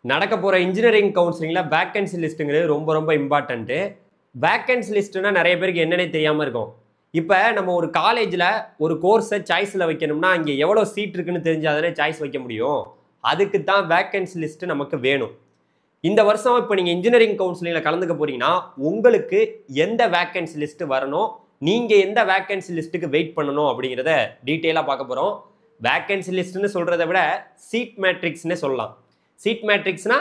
நடக்க போகிற இன்ஜினியரிங் கவுன்சிலிங்கில் வேக்கன்சி லிஸ்ட்டுங்கிறது ரொம்ப ரொம்ப இம்பார்ட்டண்ட்டு. வேக்கன்சி லிஸ்ட்டுனா நிறைய பேருக்கு என்னென்னே தெரியாமல் இருக்கும். இப்போ நம்ம ஒரு காலேஜில் ஒரு கோர்ஸை சாய்ஸில் வைக்கணும்னா அங்கே எவ்வளோ சீட் இருக்குன்னு தெரிஞ்சால் தானே சாய்ஸ் வைக்க முடியும். அதுக்கு தான் வேக்கன்சி லிஸ்ட்டு நமக்கு வேணும். இந்த வருஷம் இப்போ நீங்கள் இன்ஜினியரிங் கவுன்சிலிங்கில் கலந்துக்க போகிறீங்கன்னா உங்களுக்கு எந்த வேக்கன்சி லிஸ்ட்டு வரணும், நீங்கள் எந்த வேக்கன்சி லிஸ்ட்டுக்கு வெயிட் பண்ணணும் அப்படிங்கிறத டீட்டெயிலாக பார்க்க போகிறோம். வேக்கன்சி லிஸ்ட்டுன்னு சொல்கிறத விட சீட் மேட்ரிக்ஸ்னே சொல்லலாம். சீட் மேட்ரிக்ஸ்னா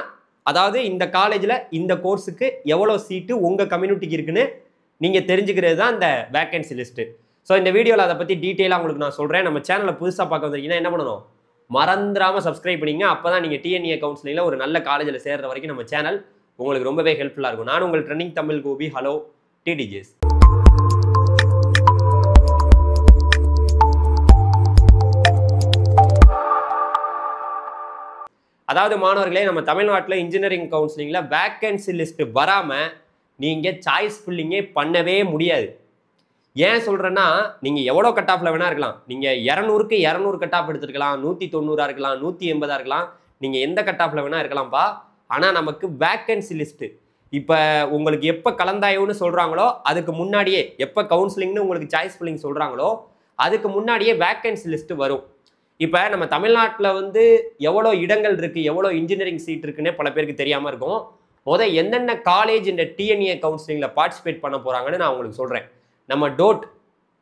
அதாவது இந்த காலேஜில் இந்த கோர்ஸுக்கு எவ்வளோ சீட்டு உங்கள் கம்யூனிட்டிக்கு இருக்குன்னு நீங்கள் தெரிஞ்சுக்கிறது தான் இந்த வேக்கன்சி லிஸ்ட்டு. ஸோ இந்த வீடியோவில் அதை பற்றி டீட்டெயிலாக உங்களுக்கு நான் சொல்கிறேன். நம்ம சேனலை புதுசாக பார்க்க வந்திருக்கீங்கன்னா என்ன பண்ணணும், மறந்துடாமல் சப்ஸ்கிரைப் பண்ணிங்க. அப்போ தான் நீங்கள் டிஎன்ஏ கவுன்சிலிங்கில் ஒரு நல்ல காலேஜில் சேர்ற வரைக்கும் நம்ம சேனல் உங்களுக்கு ரொம்பவே ஹெல்ப்ஃபுல்லாக இருக்கும். நான் உங்கள் ட்ரெண்டிங் தமிழ் கோபி. ஹலோ டிடிஜேஸ். அதாவது மாணவர்களே, நம்ம தமிழ்நாட்டில் இன்ஜினியரிங் கவுன்சிலிங்கில் வேக்கன்சி லிஸ்ட்டு வராமல் நீங்கள் சாய்ஸ் ஃபில்லிங்கே பண்ணவே முடியாது. ஏன் சொல்கிறேன்னா, நீங்கள் எவ்வளோ கட் ஆஃபில் வேணால் இருக்கலாம். நீங்கள் 200க்கு 200 கட் ஆஃப் எடுத்துருக்கலாம், 190 இருக்கலாம், 180 இருக்கலாம், நீங்கள் எந்த கட் ஆஃபில் வேணால் இருக்கலாம்ப்பா. ஆனால் நமக்கு வேக்கன்சி லிஸ்ட்டு இப்போ உங்களுக்கு எப்போ கலந்தாய்வுன்னு சொல்கிறாங்களோ அதுக்கு முன்னாடியே, எப்போ கவுன்சிலிங்னு உங்களுக்கு சாய்ஸ் ஃபில்லிங் சொல்கிறாங்களோ அதுக்கு முன்னாடியே வேக்கன்சி லிஸ்ட்டு வரும். இப்போ நம்ம தமிழ்நாட்டில் எவ்வளோ இடங்கள் இருக்குது, எவ்வளோ இன்ஜினியரிங் சீட் இருக்குன்னே பல பேருக்கு தெரியாமல் இருக்கும். என்னென்ன காலேஜ் இந்த டிஎன்ஏ கவுன்சிலிங்கில் பார்ட்டிசிபேட் பண்ண போகிறாங்கன்னு நான் உங்களுக்கு சொல்கிறேன். நம்ம டோட்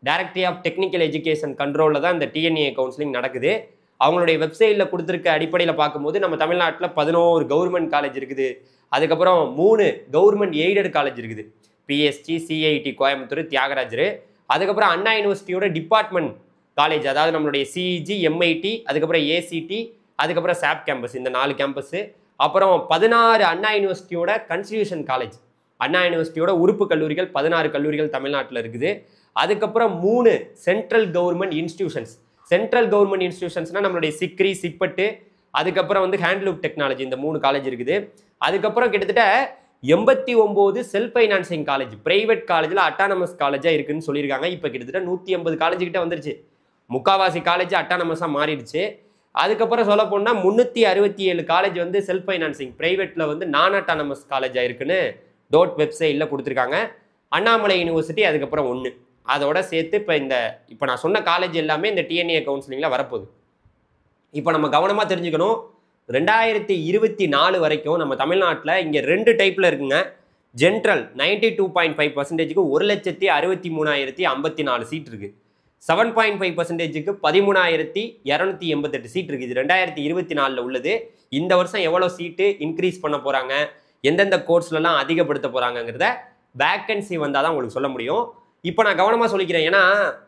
டைரக்டரி ஆஃப் டெக்னிக்கல் எஜுகேஷன் கண்ட்ரோலில் தான் இந்த டிஎன்ஏ கவுன்சிலிங் நடக்குது. அவங்களுடைய வெப்சைட்டில் கொடுத்துருக்க அடிப்படையில் பார்க்கும்போது நம்ம தமிழ்நாட்டில் 11 கவர்மெண்ட் காலேஜ் இருக்குது. அதுக்கப்புறம் 3 கவர்மெண்ட் எய்டட் காலேஜ் இருக்குது. PST, CIT Coimbatore, Thiagarajar. அதுக்கப்புறம் அண்ணா யூனிவர்சிட்டியோட டிபார்ட்மெண்ட் காலேஜ், அதாவது நம்மளுடைய சிஇஜி, எம்ஐடி, அதுக்கப்புறம் ஏசிடி, அதுக்கப்புறம் சாப் கேம்பஸ், இந்த 4 கேம்பஸு. அப்புறம் 16 அண்ணா யூனிவர்சிட்டியோட கன்ஸ்டியூஷன் காலேஜ், அண்ணா யூனிவர்சிட்டியோட உறுப்பு கல்லூரிகள் 16 கல்லூரிகள் தமிழ்நாட்டில் இருக்குது. அதுக்கப்புறம் 3 central government institutions. Central government இன்ஸ்டிடியூஷன்ஸ்னால் நம்மளுடைய சிக்ரி, சிப்பட்டு, அதுக்கப்புறம் ஹேண்ட்லூப் டெக்னாலஜி, இந்த 3 காலேஜ் இருக்குது. அதுக்கப்புறம் கிட்டத்தட்ட 89 செல்ஃப் ஃபைனான்சிங் காலேஜ், பிரைவேட் காலேஜில் அட்டானமஸ் காலேஜாக இருக்குன்னு சொல்லியிருக்காங்க. இப்போ கிட்டத்தட்ட 180 காலேஜ் கிட்ட வந்துருச்சு. முக்காவாசி காலேஜ் அட்டானமஸாக மாறிடுச்சு. அதுக்கப்புறம் சொல்ல போனால் 367 காலேஜ் செல்ஃப் ஃபைனான்சிங் பிரைவேட்டில் நான் அட்டானமஸ் காலேஜாக இருக்குன்னு டோட் வெப்சைட்டில் கொடுத்துருக்காங்க. அண்ணாமலை யூனிவர்சிட்டி அதுக்கப்புறம் 1. அதோட சேர்த்து இப்போ நான் சொன்ன காலேஜ் எல்லாமே இந்த டிஎன்ஏ கவுன்சிலிங்கில் வரப்போகுது. இப்போ நம்ம கவனமாக தெரிஞ்சுக்கணும், 2024 வரைக்கும் நம்ம தமிழ்நாட்டில் இங்கே 2 டைப்பில் இருக்குங்க. ஜென்ரல் 92.5%க்கு 1,63,054 சீட் இருக்குது. 7.5%க்கு 13,288 சீட் இருக்குது. இது 2024 உள்ளது. இந்த வருஷம் எவ்வளோ சீட்டு இன்க்ரீஸ் பண்ண போகிறாங்க, எந்தெந்த கோர்ஸ்லாம் அதிகப்படுத்த போகிறாங்கங்கிறத வேக்கன்சி வந்தால் தான் உங்களுக்கு சொல்ல முடியும். இப்போ நான் கவனமாக சொல்லிக்கிறேன். ஏன்னா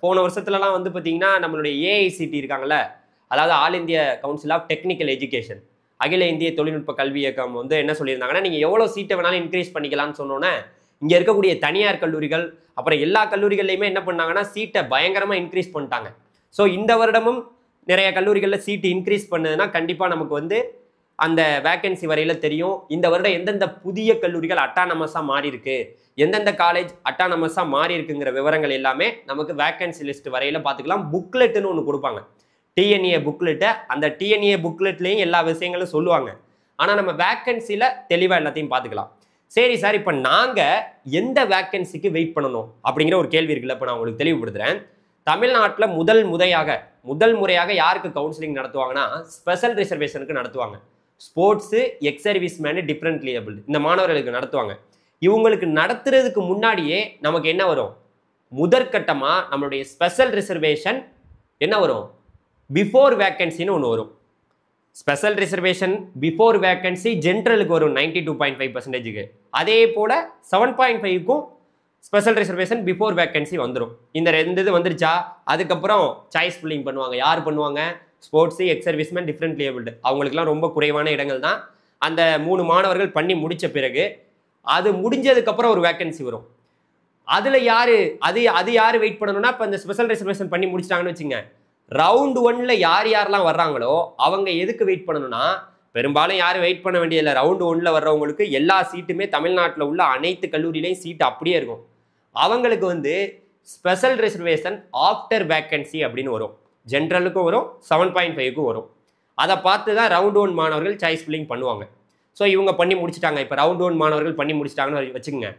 போன வருஷத்துலலாம் பார்த்தீங்கன்னா நம்மளுடைய ஏஐசிடி இருக்காங்கல்ல, அதாவது all India council of technical education, அகில இந்திய தொழில்நுட்ப கல்வி இயக்கம் என்ன சொல்லியிருந்தாங்கன்னா, நீங்கள் எவ்வளோ சீட்டை வேணாலும் இன்க்ரீஸ் பண்ணிக்கலாம்னு சொன்னோன்னே இங்கே இருக்கக்கூடிய தனியார் கல்லூரிகள் அப்புறம் எல்லா கல்லூரிகள்லையுமே என்ன பண்ணாங்கன்னா சீட்டை பயங்கரமாக இன்க்ரீஸ் பண்ணிட்டாங்க. ஸோ இந்த வருடமும் நிறைய கல்லூரிகளில் சீட்டு இன்க்ரீஸ் பண்ணதுன்னா கண்டிப்பாக நமக்கு அந்த வேக்கன்சி வரையில் தெரியும். இந்த வருடம் எந்தெந்த புதிய கல்லூரிகள் அட்டானமஸாக மாறி இருக்கு, எந்தெந்த காலேஜ் அட்டானமஸாக மாறி இருக்குங்கிற விவரங்கள் எல்லாமே நமக்கு வேக்கன்சி லிஸ்ட் வரையில் பார்த்துக்கலாம். புக்லெட்டுன்னு ஒன்று கொடுப்பாங்க, டிஎன்ஏ புக்லெட்டை. அந்த டிஎன்ஏ புக்லெட்லேயும் எல்லா விஷயங்களும் சொல்லுவாங்க. ஆனால் நம்ம வேக்கன்சியில் தெளிவாக எல்லாத்தையும் பார்த்துக்கலாம். சரி சார், இப்போ நாங்கள் எந்த வேக்கன்சிக்கு வெயிட் பண்ணணும் அப்படிங்கிற ஒரு கேள்வி இருக்குல்ல. இப்போ நான் உங்களுக்கு தெளிவுபடுத்துகிறேன். தமிழ்நாட்டில் முதல் முறையாக யாருக்கு கவுன்சிலிங் நடத்துவாங்கன்னா ஸ்பெஷல் ரிசர்வேஷனுக்கு நடத்துவாங்க. Sports, ex service menu, differently abled, இந்த மாணவர்களுக்கு நடத்துவாங்க. இவங்களுக்கு நடத்துறதுக்கு முன்னாடியே நமக்கு என்ன வரும், முதற்கட்டமாக நம்மளுடைய ஸ்பெஷல் ரிசர்வேஷன் என்ன வரும், பிஃபோர் வேக்கன்சின்னு ஒன்று வரும். ஸ்பெஷல் ரிசர்வேஷன் பிஃபோர் வேக்கன்சி ஜென்ரலுக்கு வரும் 92.5%க்கு. அதே போல் 7.5க்கும் ஸ்பெஷல் ரிசர்வேஷன் பிஃபோர் வேக்கன்சி வந்துடும். இந்த 2 இது வந்துருச்சா அதுக்கப்புறம் சாய்ஸ் ஃபில்லிங் பண்ணுவாங்க. யார் பண்ணுவாங்க, sports, X serviceman, differently abled, அவங்களுக்குலாம் ரொம்ப குறைவான இடங்கள் தான். அந்த 3 மாணவர்கள் பண்ணி முடித்த பிறகு அது முடிஞ்சதுக்கப்புறம் ஒரு வேக்கன்சி வரும். அதில் யார் வெயிட் பண்ணணும்னா, இப்போ இந்த ஸ்பெஷல் ரிசர்வேஷன் பண்ணி முடிச்சிட்டாங்கன்னு வச்சுங்க, ரவுண்ட் 1ல் யாரெல்லாம் வர்றாங்களோ அவங்க எதுக்கு வெயிட் பண்ணணும்னா, பெரும்பாலும் யாரும் வெயிட் பண்ண வேண்டியதில்லை. ரவுண்ட் 1ல் வர்றவங்களுக்கு எல்லா சீட்டுமே தமிழ்நாட்டில் உள்ள அனைத்து கல்லூரியிலையும் சீட்டு அப்படியே இருக்கும். அவங்களுக்கு ஸ்பெஷல் ரிசர்வேஷன் ஆஃப்டர் வேக்கன்சி அப்படின்னு வரும். ஜென்ரலுக்கும் வரும், 7.5க்கும் வரும். அதை பார்த்து தான் ரவுண்ட் 1 மாணவர்கள் சாய்ஸ் ஃபில்லிங் பண்ணுவாங்க. ஸோ இவங்க பண்ணி முடிச்சிட்டாங்க. இப்போ ரவுண்ட் 1 மாணவர்கள் பண்ணி முடிச்சிட்டாங்கன்னு வச்சுக்கோங்க.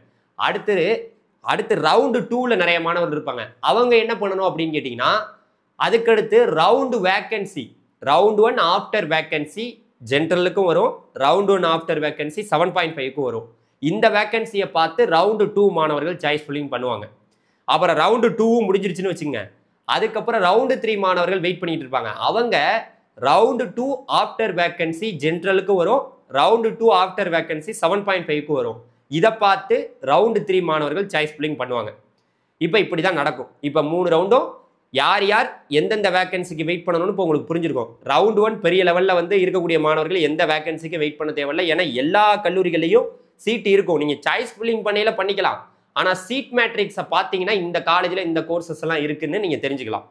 அடுத்து ரவுண்டு 2ல நிறைய மாணவர்கள் இருப்பாங்க. அவங்க என்ன பண்ணணும் அப்படின்னு கேட்டிங்கன்னா, அதுக்கடுத்து round vacancy, round 1 after vacancy ஜென்ரலுக்கும் வரும், ரவுண்ட் 1 ஆஃப்டர் வேக்கன்சி 7.5க்கும் வரும். இந்த வேக்கன்சியை பார்த்து ரவுண்டு 2 மாணவர்கள் சாய்ஸ் ஃபில்லிங் பண்ணுவாங்க. அப்புறம் ரவுண்டு 2 முடிஞ்சிருச்சுன்னு வச்சுங்க. அதுக்கப்புறம் ரவுண்டு 3 மாணவர்கள் வெயிட் பண்ணிட்டு இருப்பாங்க. அவங்க ரவுண்டு 2 ஆஃப்டர் வேக்கன்சி ஜென்ரலுக்கு வரும், ரவுண்டு 2 ஆஃப்டர் வேக்கன்சி 7.5க்கு வரும். இதை பார்த்து ரவுண்டு 3 மாணவர்கள் சாய்ஸ் ஃபில்லிங் பண்ணுவாங்க. இப்போ இப்படி தான் நடக்கும். இப்போ 3 ரவுண்டும் யார் யார் எந்தெந்த வேக்கன்சிக்கு வெயிட் பண்ணணும்னு இப்போ உங்களுக்கு புரிஞ்சிருக்கும். ரவுண்ட் 1 பெரிய லெவலில் வந்து இருக்கக்கூடிய மாணவர்கள் எந்த வேக்கன்சிக்கு வெயிட் பண்ண தேவையில்லை. ஏன்னா எல்லா கல்லூரிகளையும் சீட் இருக்கும். நீங்கள் சாய்ஸ் ஃபில்லிங் பண்ணையில பண்ணிக்கலாம். ஆனால் சீட் மேட்ரிக்ஸை பார்த்தீங்கன்னா இந்த காலேஜில் இந்த கோர்சஸ் எல்லாம் இருக்குன்னு நீங்கள் தெரிஞ்சுக்கலாம்.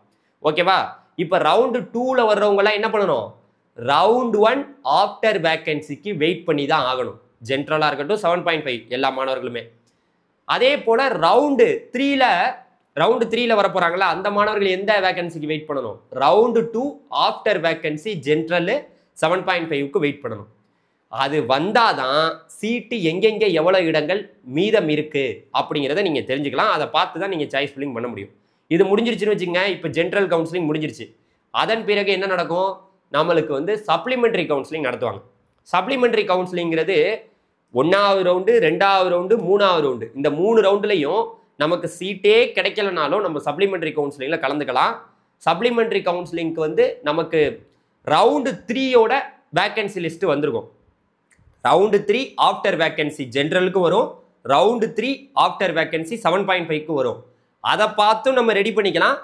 ஓகேவா? இப்போ ரவுண்டு 2ல வர்றவங்கலாம் என்ன பண்ணணும்? ரவுண்ட் 1 ஆஃப்டர் வேக்கன்சிக்கு வெயிட் பண்ணி தான் ஆகணும். ஜென்ரலாக இருக்கட்டும் 7.5 எல்லா மாணவர்களுமே. அதே போல் ரவுண்டு 3ல வர போகிறாங்களா அந்த மாணவர்கள் எந்த வேக்கன்சிக்கு வெயிட் பண்ணணும்? ரவுண்டு 2 ஆஃப்டர் வேக்கன்சி ஜென்ரல் 7.5க்கு வெயிட் பண்ணணும். அது வந்தாதான் சீட்டு எங்கெங்கே எவ்வளோ இடங்கள் மீதம் இருக்கு அப்படிங்கிறத நீங்கள் தெரிஞ்சுக்கலாம். அதை பார்த்து தான் நீங்கள் சாய்ஸ் ஃபில்லிங் பண்ண முடியும். இது முடிஞ்சிருச்சுன்னு வச்சுங்க. இப்போ ஜென்ரல் கவுன்சிலிங் முடிஞ்சிருச்சு. அதன் பிறகு என்ன நடக்கும்? நம்மளுக்கு வந்து சப்ளிமெண்ட்ரி கவுன்சிலிங் நடத்துவாங்க. சப்ளிமெண்ட்ரி கவுன்சிலிங்கிறது 1வது ரவுண்டு, 2வது ரவுண்டு, 3வது ரவுண்டு, இந்த 3 ரவுண்டுலையும் நமக்கு சீட்டே கிடைக்கலனாலும் நம்ம சப்ளிமெண்ட்ரி கவுன்சிலிங்கில் கலந்துக்கலாம். சப்ளிமெண்ட்ரி கவுன்சிலிங்க்கு வந்து நமக்கு ரவுண்டு 3யோட வேக்கன்சி லிஸ்ட் வந்திருக்கும். ரவுண்டு 3 ஆஃப்டர் வேக்கன்சி ஜென்ரலுக்கு வரும், ரவுண்டு 3 ஆஃப்டர் வேக்கன்சி 7.5க்கு வரும். அதை பார்த்தும் நம்ம ரெடி பண்ணிக்கலாம்.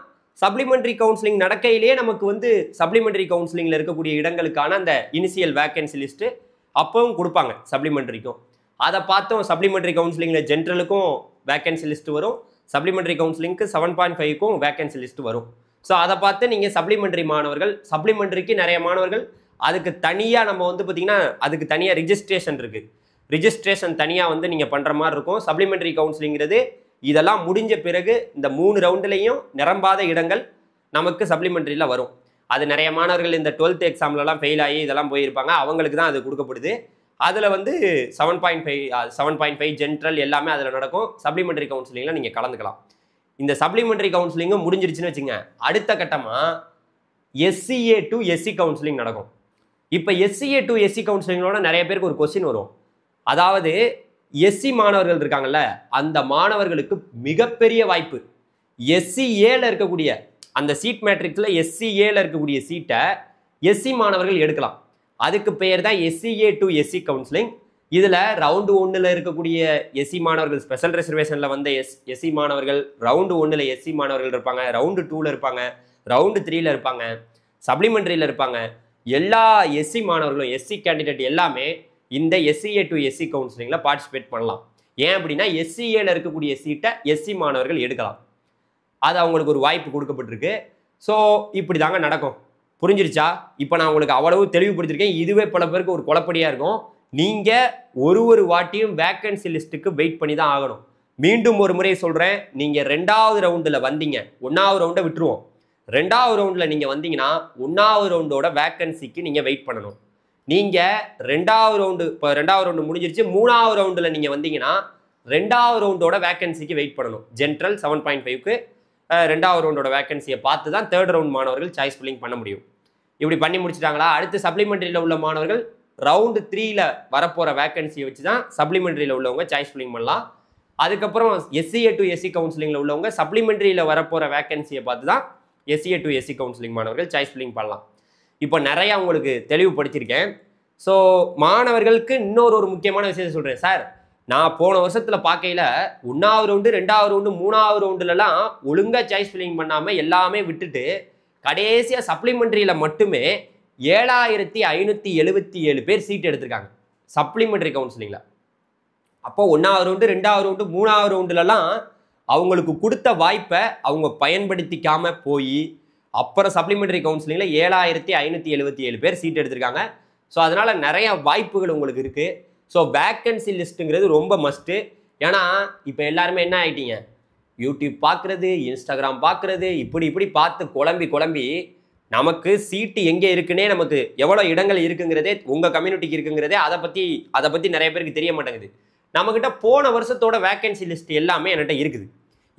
சப்ளிமெண்ட்ரி கவுன்சிலிங் நடக்கையிலேயே நமக்கு வந்து சப்ளிமெண்ட்ரி கவுன்சிலிங்கில் இருக்கக்கூடிய இடங்களுக்கான அந்த இனிஷியல் வேக்கன்சி லிஸ்ட்டு அப்பவும் கொடுப்பாங்க சப்ளிமெண்ட்ரிக்கும். அதை பார்த்தும் சப்ளிமெண்ட்ரி கவுன்சிலிங்கில் ஜென்ரலுக்கும் வேக்கன்சி லிஸ்ட் வரும், சப்ளிமெண்ட்ரி கவுன்சிலிங்க்கு 7.5க்கும் வேக்கன்சி லிஸ்ட் வரும். ஸோ அதை பார்த்து நீங்கள் சப்ளிமெண்ட்ரி மாணவர்கள், சப்ளிமெண்ட்ரிக்கு நிறைய மாணவர்கள் அதுக்கு தனியாக நம்ம வந்து பார்த்திங்கன்னா அதுக்கு தனியாக ரிஜிஸ்ட்ரேஷன் இருக்குது. ரிஜிஸ்ட்ரேஷன் தனியாக வந்து நீங்கள் பண்ணுற மாதிரி இருக்கும். சப்ளிமெண்ட்ரி கவுன்சிலிங்கிறது இதெல்லாம் முடிஞ்ச பிறகு இந்த 3 ரவுண்டுலையும் நிரம்பாத இடங்கள் நமக்கு சப்ளிமெண்ட்ரியில் வரும். அது நிறைய மாணவர்கள் இந்த 12th எக்ஸாம்லலாம் ஃபெயில் ஆகி இதெல்லாம் போயிருப்பாங்க. அவங்களுக்கு தான் அது கொடுக்கப்படுது. அதில் வந்து 7.5 ஜென்ரல் எல்லாமே அதில் நடக்கும். சப்ளிமெண்ட்ரி கவுன்சிலிங்கில் நீங்கள் கலந்துக்கலாம். இந்த சப்ளிமெண்ட்ரி கவுன்சிலிங்கும் முடிஞ்சிருச்சுன்னு வச்சுங்க. அடுத்த கட்டமாக SCA to SC கவுன்சிலிங் நடக்கும். இப்போ SCA to SC கவுன்சிலிங்கோட நிறைய பேருக்கு ஒரு கொஸ்டின் வரும். அதாவது SC மாணவர்கள் இருக்காங்கல்ல, அந்த மாணவர்களுக்கு மிகப்பெரிய வாய்ப்பு SCAல இருக்கக்கூடிய அந்த சீட் மேட்ரிக்ஸில் SCAல இருக்கக்கூடிய சீட்டை SC மாணவர்கள் எடுக்கலாம். அதுக்கு பெயர் தான் SCA to SC கவுன்சிலிங். இதில் ரவுண்டு 1ல் இருக்கக்கூடிய SC மாணவர்கள், ஸ்பெஷல் ரிசர்வேஷனில் வந்த SC மாணவர்கள், ரவுண்டு 1ல் SC மாணவர்கள் இருப்பாங்க, ரவுண்டு 2ல் இருப்பாங்க, ரவுண்டு 3ல் இருப்பாங்க, சப்ளிமெண்ட்ரியில் இருப்பாங்க. எல்லா SC மாணவர்களும், SC கேண்டிடேட் எல்லாமே இந்த SCA to SC கவுன்சிலிங்கில் பார்ட்டிசிபேட் பண்ணலாம். ஏன் அப்படின்னா SCAல இருக்கக்கூடிய சீட்டை SC மாணவர்கள் எடுக்கலாம். அது அவங்களுக்கு ஒரு வாய்ப்பு கொடுக்கப்பட்டிருக்கு. ஸோ இப்படி தாங்க நடக்கும். புரிஞ்சிருச்சா? இப்போ நான் உங்களுக்கு அவ்வளவு தெளிவுபடுத்திருக்கேன். இதுவே பல பேருக்கு ஒரு குழப்படியாக இருக்கும். நீங்கள் ஒரு வாட்டியும் வேக்கன்சி லிஸ்ட்டுக்கு வெயிட் பண்ணி தான் ஆகணும். மீண்டும் ஒரு முறை சொல்கிறேன், நீங்கள் 2வது ரவுண்டில் வந்தீங்க, 1வது ரவுண்டை விட்டுருவோம். 2வது ரவுண்டில் நீங்கள் வந்தீங்கன்னா 1வது ரவுண்டோட வேக்கன்சிக்கு நீங்கள் வெயிட் பண்ணணும். நீங்கள் 2வது ரவுண்டு, இப்போ 2வது ரவுண்டு முடிஞ்சிருச்சு, 3வது ரவுண்டில் நீங்கள் வந்தீங்கன்னா 2வது ரவுண்டோட வேக்கன்சிக்கு வெயிட் பண்ணணும். ஜென்ரல் 7.5க்கு 2வது ரவுண்டோட வேக்கன்சியை பார்த்து தான் 3rd ரவுண்ட் மாணவர்கள் சாய்ஸ் ஃபில்லிங் பண்ண முடியும். இப்படி பண்ணி முடிச்சிட்டாங்களா? அடுத்து சப்ளிமெண்ட்ரியில் உள்ள மாணவர்கள் ரவுண்டு 3ல வரப்போகிற வேக்கன்சியை வச்சு தான் சப்ளிமெண்ட்ரியில் உள்ளவங்க சாய்ஸ் ஃபில்லிங் பண்ணலாம். அதுக்கப்புறம் SCA to SC கவுன்சிலிங்கில் உள்ளவங்க சப்ளிமெண்ட்ரியில் வரப்போகிற வேக்கன்சியை பார்த்து தான் SCA to SC கவுன்சிலிங் மாணவர்கள் சாய்ஸ் ஃபில்லிங் பண்ணலாம். இப்போ நிறையா உங்களுக்கு தெளிவுபடுத்தியிருக்கேன். ஸோ மாணவர்களுக்கு இன்னொரு முக்கியமான விஷயத்தை சொல்கிறேன். சார், நான் போன வருஷத்தில் பார்க்கையில் 1வது ரவுண்டு, 2வது ரவுண்டு, 3வது ரவுண்டுலலாம் ஒழுங்காக சாய்ஸ் ஃபில்லிங் பண்ணாமல் எல்லாமே விட்டுட்டு கடைசியாக சப்ளிமெண்ட்ரியில் மட்டுமே 7577 பேர் சீட் எடுத்திருக்காங்க சப்ளிமெண்ட்ரி கவுன்சிலிங்கில். அப்போ 1வது ரவுண்டு, 2வது ரவுண்டு, 3வது ரவுண்டுலலாம் அவங்களுக்கு கொடுத்த வாய்ப்பை அவங்க பயன்படுத்திக்காம போய் அப்புறம் சப்ளிமெண்ட்ரி கவுன்சிலிங்கில் 7577 பேர் சீட் எடுத்திருக்காங்க. ஸோ அதனால் நிறைய வாய்ப்புகள் உங்களுக்கு இருக்குது. ஸோ வேக்கன்சி லிஸ்ட்டுங்கிறது ரொம்ப மஸ்ட்டு. ஏன்னா இப்போ எல்லாருமே என்ன ஆகிட்டீங்க, யூடியூப் பார்க்குறது, இன்ஸ்டாகிராம் பார்க்குறது, இப்படி பார்த்து குழம்பி நமக்கு சீட்டு எங்கே இருக்குன்னே, நமக்கு எவ்வளோ இடங்கள் இருக்குங்கிறதே, உங்கள் கம்யூனிட்டிக்கு இருக்குங்கிறதே அதை பற்றி நிறைய பேருக்கு தெரிய மாட்டேங்குது. நம்மக்கிட்ட போன வருஷத்தோட வேக்கன்சி லிஸ்ட் எல்லாமே என்கிட்ட இருக்குது.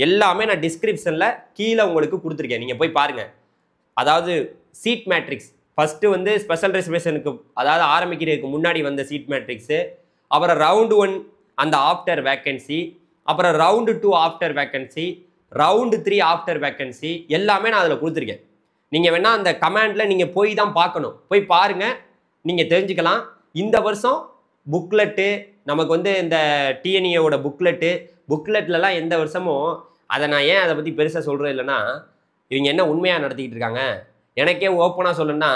எல்லாமே நான் டிஸ்கிரிப்ஷனில் கீழே உங்களுக்கு கொடுத்துருக்கேன், நீங்கள் போய் பாருங்கள். அதாவது சீட் மேட்ரிக்ஸ் ஃபஸ்ட்டு வந்து ஸ்பெஷல் ரிசர்வேஷனுக்கு அதாவது ஆரம்பிக்கிறதுக்கு முன்னாடி வந்த சீட் மேட்ரிக்ஸு, அப்புறம் ரவுண்டு 1 அந்த ஆஃப்டர் வேக்கன்சி, அப்புறம் round 2 after vacancy, round 3 after vacancy எல்லாமே நான் அதில் கொடுத்துருக்கேன். நீங்கள் வேணால் அந்த கமெண்டில் நீங்கள் போய் தான் பார்க்கணும், போய் பாருங்கள், நீங்கள் தெரிஞ்சுக்கலாம். இந்த வருஷம் புக்லெட்டு நமக்கு வந்து இந்த டிஎன்ஏவோட புக்லெட்லலாம் எந்த வருஷமும் அதை நான் ஏன் அதை பற்றி பெருசாக சொல்கிறது இல்லைன்னா, இவங்க என்ன உண்மையாக நடத்திக்கிட்டு இருக்காங்க. எனக்கே ஓப்பனாக சொல்லணும்னா,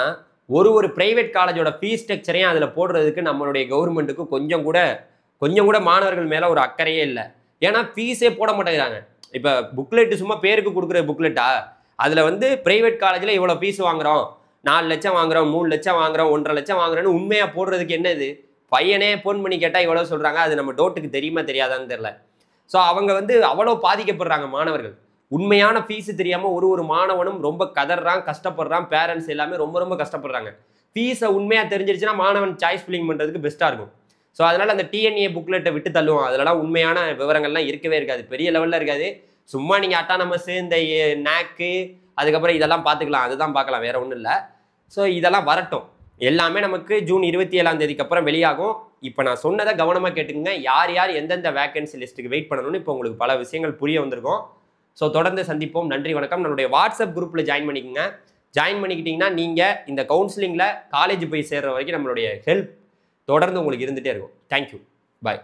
ஒரு ப்ரைவேட் காலேஜோட ஃபீஸ் ஸ்ட்ரக்சரையும் அதில் போடுறதுக்கு நம்மளுடைய கவர்மெண்ட்டுக்கு கொஞ்சம் கூட மாணவர்கள் மேலே ஒரு அக்கறையே இல்லை. ஏன்னா ஃபீஸே போட மாட்டேங்கிறாங்க. இப்போ புக்லெட்டு சும்மா பேருக்கு கொடுக்குற புக்லெட்டா, அதில் வந்து ப்ரைவேட் காலேஜில் இவ்வளோ ஃபீஸ் வாங்குகிறோம், 4 லட்சம் வாங்குகிறோம், 3 லட்சம் வாங்குகிறோம், 1.5 லட்சம் வாங்குறோன்னு உண்மையாக போடுறதுக்கு என்னது? பையனே ஃபோன் பண்ணி கேட்டால் இவ்வளோ சொல்கிறாங்க. அது நம்ம டோட்டுக்கு தெரியுமா தெரியாதான்னு தெரில. ஸோ அவங்க வந்து அவ்வளோ பாதிக்கப்படுறாங்க மாணவர்கள். உண்மையான ஃபீஸு தெரியாமல் ஒரு மாணவனும் ரொம்ப கதறான், கஷ்டப்படுறான். பேரண்ட்ஸ் எல்லாமே ரொம்ப கஷ்டப்படுறாங்க. ஃபீஸை உண்மையாக தெரிஞ்சிருச்சுன்னா மாணவன் சாய்ஸ் ஃபில்லிங் பண்ணுறதுக்கு பெஸ்ட்டாக இருக்கும். ஸோ அதனால் அந்த டிஎன்ஏ புக்லெட்டை விட்டு தள்ளுவோம். அதெல்லாம் உண்மையான விவரங்கள்லாம் இருக்கவே இருக்காது, பெரிய லெவலில் இருக்காது. சும்மா நீங்கள் அட்டானமஸ், இந்த நாக்கு, அதுக்கப்புறம் இதெல்லாம் பார்த்துக்கலாம், அதுதான் பார்க்கலாம், வேறு ஒன்றும் இல்லை. ஸோ இதெல்லாம் வரட்டும், எல்லாமே நமக்கு ஜூன் 27ஆம் தேதிக்கு அப்புறம் வெளியாகும். இப்போ நான் சொன்னதை கவனமாக கேட்டுக்கங்க. யார் எந்தெந்த வேக்கன்சி லிஸ்ட்டுக்கு வெயிட் பண்ணணும்னு இப்போ உங்களுக்கு பல விஷயங்கள் புரிய வந்திருக்கும். ஸோ தொடர்ந்து சந்திப்போம். நன்றி, வணக்கம். நம்மளுடைய வாட்ஸ்அப் குரூப்பில் ஜாயின் பண்ணிக்கோங்க. ஜாயின் பண்ணிக்கிட்டிங்கன்னா நீங்கள் இந்த கவுன்சிலிங்கில் காலேஜ் போய் சேர்ற வரைக்கும் நம்மளுடைய ஹெல்ப் தொடர்ந்து உங்களுக்கு இருந்துகிட்டே இருக்கும். தேங்க்யூ, பாய்.